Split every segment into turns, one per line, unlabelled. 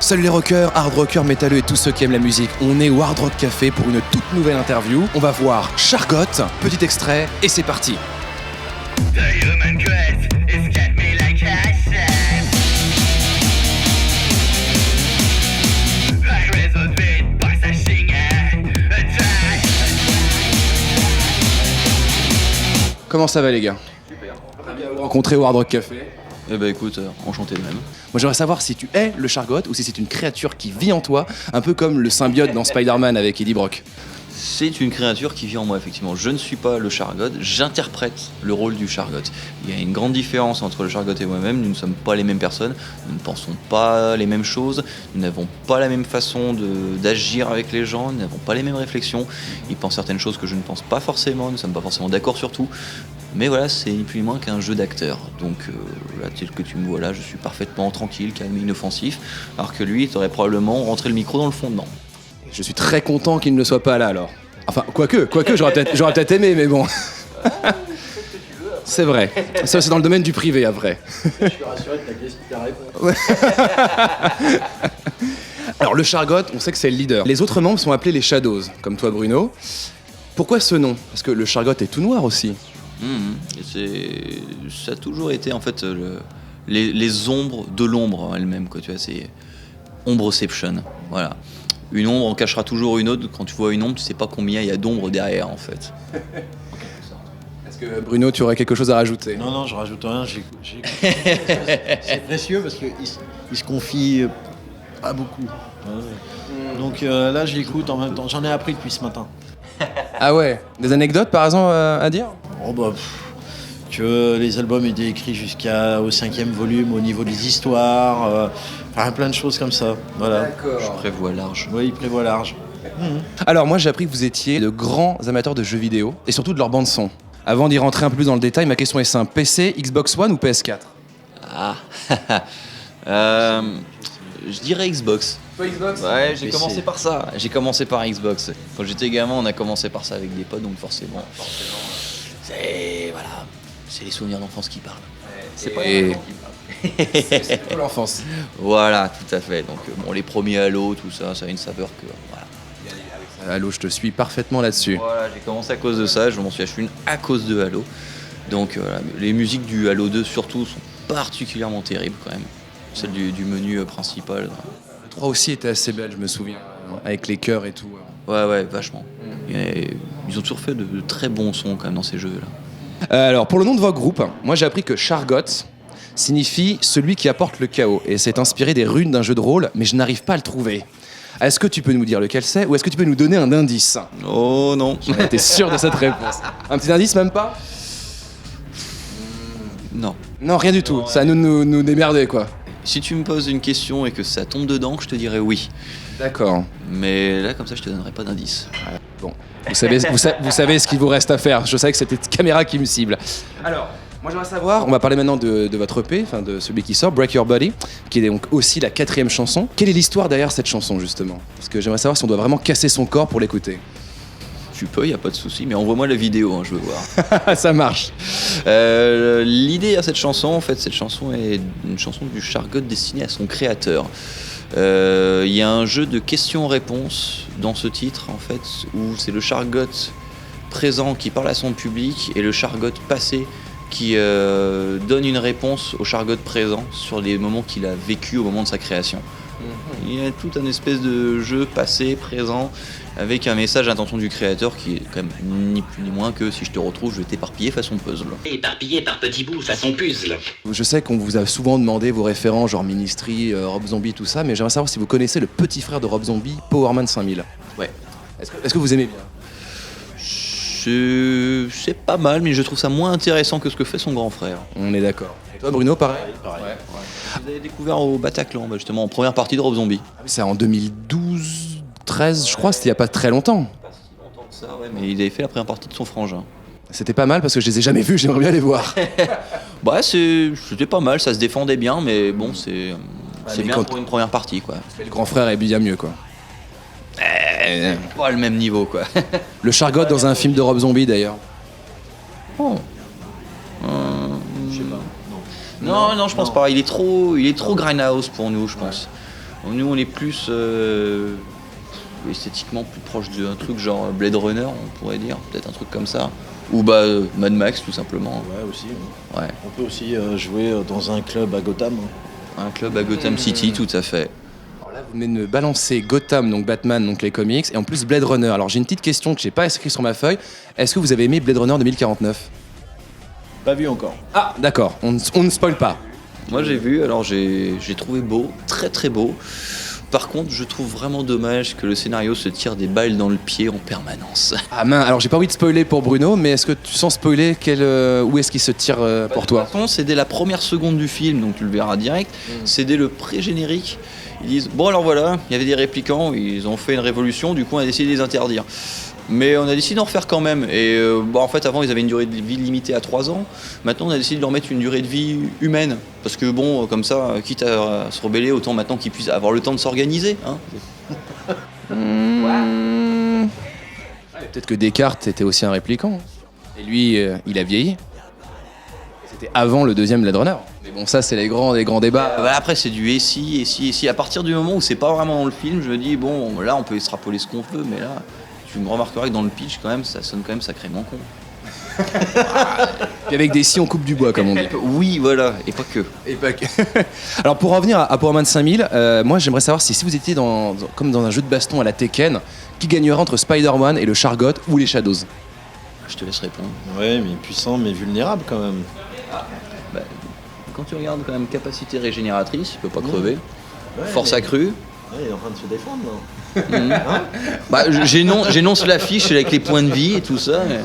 Salut les rockers, hard rockers, métalleux et tous ceux qui aiment la musique. On est au Hard Rock Café pour une toute nouvelle interview. On va voir Chargot, petit extrait, et c'est parti.
The human quest is kept me like I said. I resolved it by slashing attack.
Comment ça va les gars? Super. Ravi de vous rencontrer au Hard Rock Café.
Eh ben écoute, enchanté de même.
Moi j'aimerais savoir si tu es le Chargot ou si c'est une créature qui vit en toi, un peu comme le symbiote dans Spider-Man avec Eddie Brock.
C'est une créature qui vit en moi, effectivement. Je ne suis pas le Chargot, j'interprète le rôle du Chargot. Il y a une grande différence entre le Chargot et moi-même. Nous ne sommes pas les mêmes personnes, nous ne pensons pas les mêmes choses, nous n'avons pas la même façon d'agir avec les gens, nous n'avons pas les mêmes réflexions. Ils pensent certaines choses que je ne pense pas forcément, nous ne sommes pas forcément d'accord sur tout. Mais voilà, c'est ni plus ni moins qu'un jeu d'acteur. Donc là, tel que tu me vois là, je suis parfaitement tranquille, calme et inoffensif. Alors que lui, il aurait probablement rentré le micro dans le fondement.
Je suis très content qu'il ne soit pas là alors. Enfin, quoique, j'aurais peut-être aimé, mais bon. C'est vrai. Ça, c'est dans le domaine du privé, après.
Je suis rassuré que ta réponse.
Alors, le Chargot, on sait que c'est le leader. Les autres membres sont appelés les Shadows, comme toi, Bruno. Pourquoi ce nom? Parce que le Chargot est tout noir aussi.
Ça a toujours été en fait les ombres de l'ombre elle-même, quoi. Tu vois, c'est ombreception. Voilà. Une ombre en cachera toujours une autre. Quand tu vois une ombre, tu sais pas combien il y a d'ombres derrière en fait.
Est-ce que Bruno, tu aurais quelque chose à rajouter?
Non, je rajoute rien. C'est précieux parce qu'il se confie pas beaucoup. Donc là, j'écoute en même temps. J'en ai appris depuis ce matin.
Ah ouais? Des anecdotes par exemple à dire?
Oh bah, que les albums étaient écrits jusqu'au 5e volume au niveau des histoires, enfin plein de choses comme ça. Voilà.
D'accord.
Je prévois large.
Oui, il prévoit large.
Alors moi j'ai appris que vous étiez de grands amateurs de jeux vidéo et surtout de leur bande son. Avant d'y rentrer un peu plus dans le détail, ma question est simple. PC, Xbox One ou PS4?
Ah. Je dirais Xbox.
Toi Xbox?
Ouais, j'ai
PC.
commencé par ça. J'ai commencé par Xbox. Quand j'étais gamin, on a commencé par ça avec des potes, donc forcément. C'est voilà, c'est les souvenirs d'enfance qui parlent. C'est pas
Et-
les enfants qui parlent.
C'est pour l'enfance.
Voilà, tout à fait. Donc bon, les premiers Halo, tout ça, ça a une saveur que voilà.
Halo, je te suis parfaitement là-dessus.
Voilà, j'ai commencé à cause de ça, je m'en suis acheté une à cause de Halo. Donc voilà, les musiques du Halo 2 surtout sont particulièrement terribles quand même. Celle du menu principal.
Le 3 aussi était assez belle, je me souviens, avec les chœurs et tout.
Ouais, vachement. Et ils ont toujours fait de très bons sons quand même dans ces jeux-là.
Alors, pour le nom de votre groupe, moi j'ai appris que Chargot signifie celui qui apporte le chaos. Et c'est inspiré des runes d'un jeu de rôle, mais je n'arrive pas à le trouver. Est-ce que tu peux nous dire lequel c'est, ou est-ce que tu peux nous donner un indice?
Oh non.
J'en étais sûr de cette réponse. Un petit indice, même pas?
Non.
Non, rien du tout. Ça va nous démerder, quoi.
Si tu me poses une question et que ça tombe dedans, je te dirais oui.
D'accord.
Mais là, comme ça, je te donnerai pas d'indice.
Bon, vous savez ce qu'il vous reste à faire. Je savais que c'était caméra qui me cible. Alors, moi j'aimerais savoir, on va parler maintenant de votre EP, enfin de celui qui sort, Break Your Body, qui est donc aussi la 4e chanson. Quelle est l'histoire derrière cette chanson, justement? Parce que j'aimerais savoir si on doit vraiment casser son corps pour l'écouter.
Tu peux, y a pas de souci, mais envoie-moi la vidéo, hein, je veux voir.
Ça marche.
L'idée à cette chanson, en fait, cette chanson est une chanson du Chargot destinée à son créateur. Il y a un jeu de questions-réponses dans ce titre, en fait, où c'est le Chargot présent qui parle à son public et le Chargot passé qui donne une réponse au Chargot présent sur les moments qu'il a vécu au moment de sa création. Il y a tout un espèce de jeu passé, présent, avec un message d'intention du créateur qui est quand même ni plus ni moins que si je te retrouve, je vais t'éparpiller façon puzzle.
Éparpillé par petits bouts façon puzzle.
Je sais qu'on vous a souvent demandé vos référents, genre Ministry, Rob Zombie, tout ça, mais j'aimerais savoir si vous connaissez le petit frère de Rob Zombie, Powerman 5000.
Ouais.
Est-ce que vous aimez bien?
C'est pas mal, mais je trouve ça moins intéressant que ce que fait son grand frère.
On est d'accord. Et toi, Bruno, pareil?
Vous avez découvert au Bataclan, justement, en première partie de Rob Zombie.
C'est en 2012, 13, je crois, c'était il y a pas très longtemps.
Pas si longtemps que ça, ouais, mais il avait fait la première partie de son frangin.
C'était pas mal parce que je les ai jamais vus, j'aimerais bien les voir.
Bah, c'était pas mal, ça se défendait bien, mais bon, c'est
mais
bien
quand-
pour une première partie, quoi.
Mais le grand frère est bien mieux, quoi.
Pas le même niveau, quoi.
Le Chargot dans un film de Rob Zombie, d'ailleurs.
Oh. Non, je pense pas. Il est trop grindhouse pour nous, je pense. Nous, on est plus esthétiquement plus proche d'un truc genre Blade Runner, on pourrait dire, peut-être un truc comme ça. Ou Mad Max, tout simplement.
Ouais, aussi.
Ouais.
On peut aussi jouer dans un club à Gotham.
Un club à Gotham City, tout à fait.
Alors là, vous venez de me balancer Gotham, donc Batman, donc les comics, et en plus Blade Runner. Alors j'ai une petite question que j'ai pas inscrite sur ma feuille. Est-ce que vous avez aimé Blade Runner 2049 ?
Pas vu encore.
Ah, d'accord, on ne spoil pas.
Moi, j'ai vu, alors j'ai trouvé beau, très très beau. Par contre, je trouve vraiment dommage que le scénario se tire des balles dans le pied en permanence.
Ah mince, alors j'ai pas envie de spoiler pour Bruno, mais est-ce que tu sens spoiler où est-ce qu'il se tire pour toi ?
De toute façon, c'est dès la première seconde du film, donc tu le verras direct. C'est dès le pré-générique. Ils disent bon alors voilà, il y avait des réplicants, ils ont fait une révolution, du coup on a décidé de les interdire. Mais on a décidé d'en refaire quand même. Et en fait, avant, ils avaient une durée de vie limitée à 3 ans. Maintenant, on a décidé de leur mettre une durée de vie humaine. Parce que bon, comme ça, quitte à se rebeller, autant maintenant qu'ils puissent avoir le temps de s'organiser. Hein.
Peut-être que Descartes était aussi un répliquant. Et lui, il a vieilli. C'était avant le deuxième Blade Runner. Mais bon, ça, c'est les grands débats.
Voilà, après, c'est du et si. À partir du moment où c'est pas vraiment dans le film, je me dis, bon, là, on peut extrapoler ce qu'on veut, mais là, tu me remarqueras que dans le pitch, quand même, ça sonne quand même sacrément con.
Puis avec des scies, on coupe du bois, comme on dit.
Oui, voilà, et pas que.
Et pas que. Alors, pour revenir à Power Man 5000, moi, j'aimerais savoir si vous étiez comme dans un jeu de baston à la Tekken, qui gagnerait entre Spider-Man et le Chargot ou les Shadows ?
Je te laisse répondre.
Ouais, mais puissant, mais vulnérable quand même.
Quand tu regardes quand même capacité régénératrice, il peut pas crever.
Ouais,
Force
mais-
accrue.
Ouais, il est en train de se défendre, non
J'énonce la fiche avec les points de vie et tout ça. Mais...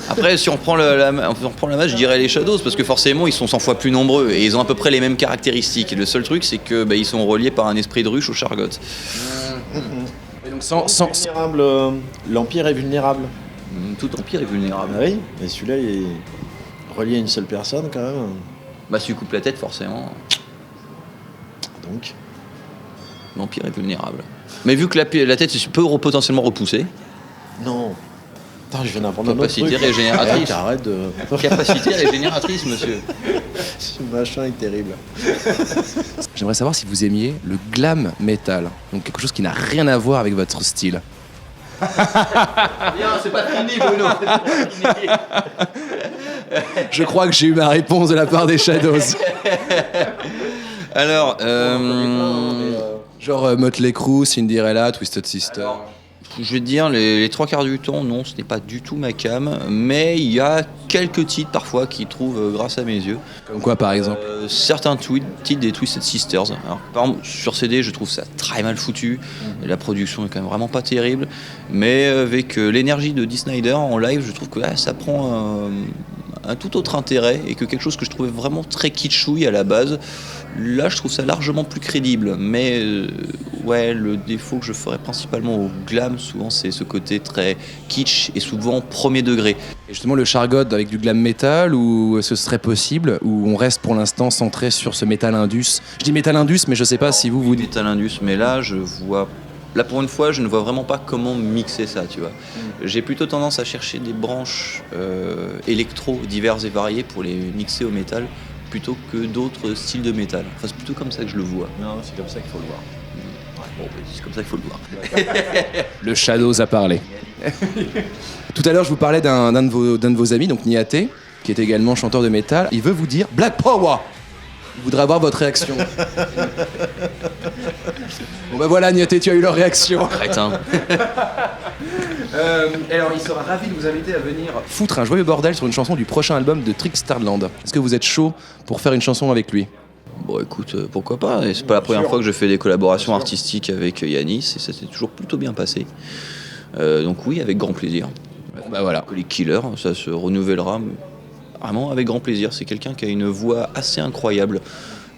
Après, si on reprend la match, je dirais les Shadows, parce que forcément, ils sont 100 fois plus nombreux et ils ont à peu près les mêmes caractéristiques. Et le seul truc, c'est que ils sont reliés par un esprit de ruche au Chargot.
Et donc, sans...
Vulnérable, l'Empire est vulnérable.
Tout empire est vulnérable.
Ah oui, mais celui-là, il est relié à une seule personne quand même.
Si tu coupes la tête, forcément,
Donc,
l'empire est vulnérable. Mais vu que la tête peut potentiellement repousser,
non. Attends, je viens d'apprendre un autre
capacité
truc.
régénératrice.
Arrête de...
Capacité régénératrice, monsieur.
Ce machin est terrible.
J'aimerais savoir si vous aimiez le glam metal, donc quelque chose qui n'a rien à voir avec votre style.
Bien, c'est pas fini, Bruno.
Je crois que j'ai eu ma réponse de la part des Shadows.
Alors,
Genre Motley Crue, Cinderella, Twisted Sister.
je vais te dire, les 3 quarts du temps, non, ce n'est pas du tout ma cam, mais il y a quelques titres parfois qui trouvent grâce à mes yeux.
Comme quoi, par exemple?
Certains titres des Twisted Sisters. Alors, par exemple, sur CD, je trouve ça très mal foutu. La production est quand même vraiment pas terrible. Mais avec l'énergie de Dee Snider en live, je trouve que ça prend un tout autre intérêt et que quelque chose que je trouvais vraiment très kitschouille à la base, là je trouve ça largement plus crédible. Mais ouais, le défaut que je ferais principalement au glam, souvent c'est ce côté très kitsch et souvent premier degré.
Et justement, le Chargot avec du glam metal, ou ce serait possible, ou on reste pour l'instant centré sur ce métal indus? Je dis métal indus, mais je sais pas si vous dites.
Metal Indus, mais là je vois. Là pour une fois, je ne vois vraiment pas comment mixer ça, tu vois. J'ai plutôt tendance à chercher des branches électro diverses et variées pour les mixer au métal, plutôt que d'autres styles de métal. Enfin, c'est plutôt comme ça que je le vois.
Non, c'est comme ça qu'il faut le voir.
Bon, c'est comme ça qu'il faut le voir.
Le Shadows a parlé. Tout à l'heure, je vous parlais d'un de vos amis, donc Niaté, qui est également chanteur de métal. Il veut vous dire Black Power. Il voudrait avoir votre réaction. Bon bah voilà, Niaté, tu as eu leur réaction.
Crétin.
Alors, il sera ravi de vous inviter à venir foutre un joyeux bordel sur une chanson du prochain album de Trickstarland. Est-ce que vous êtes chaud pour faire une chanson avec lui?
Bon, écoute, pourquoi pas. Et c'est pas la première fois que je fais des collaborations artistiques avec Yanis, et ça s'est toujours plutôt bien passé. Donc oui, avec grand plaisir.
Bah voilà.
Les Killers, ça se renouvellera vraiment avec grand plaisir. C'est quelqu'un qui a une voix assez incroyable.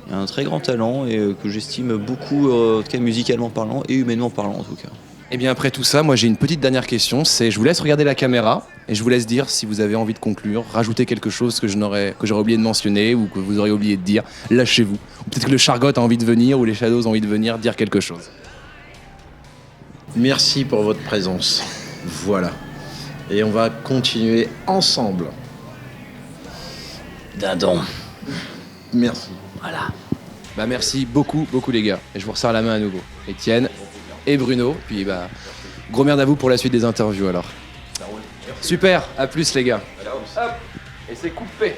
Il a un très grand talent et que j'estime beaucoup, en tout cas musicalement parlant et humainement parlant en tout cas.
Et bien après tout ça, moi j'ai une petite dernière question, c'est je vous laisse regarder la caméra et je vous laisse dire si vous avez envie de conclure, rajouter quelque chose que j'aurais oublié de mentionner ou que vous auriez oublié de dire, lâchez-vous. Ou peut-être que le Chargot a envie de venir ou les Shadows ont envie de venir dire quelque chose.
Merci pour votre présence. Voilà. Et on va continuer ensemble.
Dindon.
Merci.
Voilà.
Bah merci beaucoup les gars. Et je vous resserre la main à nouveau. Étienne et Bruno. Puis bah gros merde à vous pour la suite des interviews alors. Super, à plus les gars. Hop, et c'est coupé.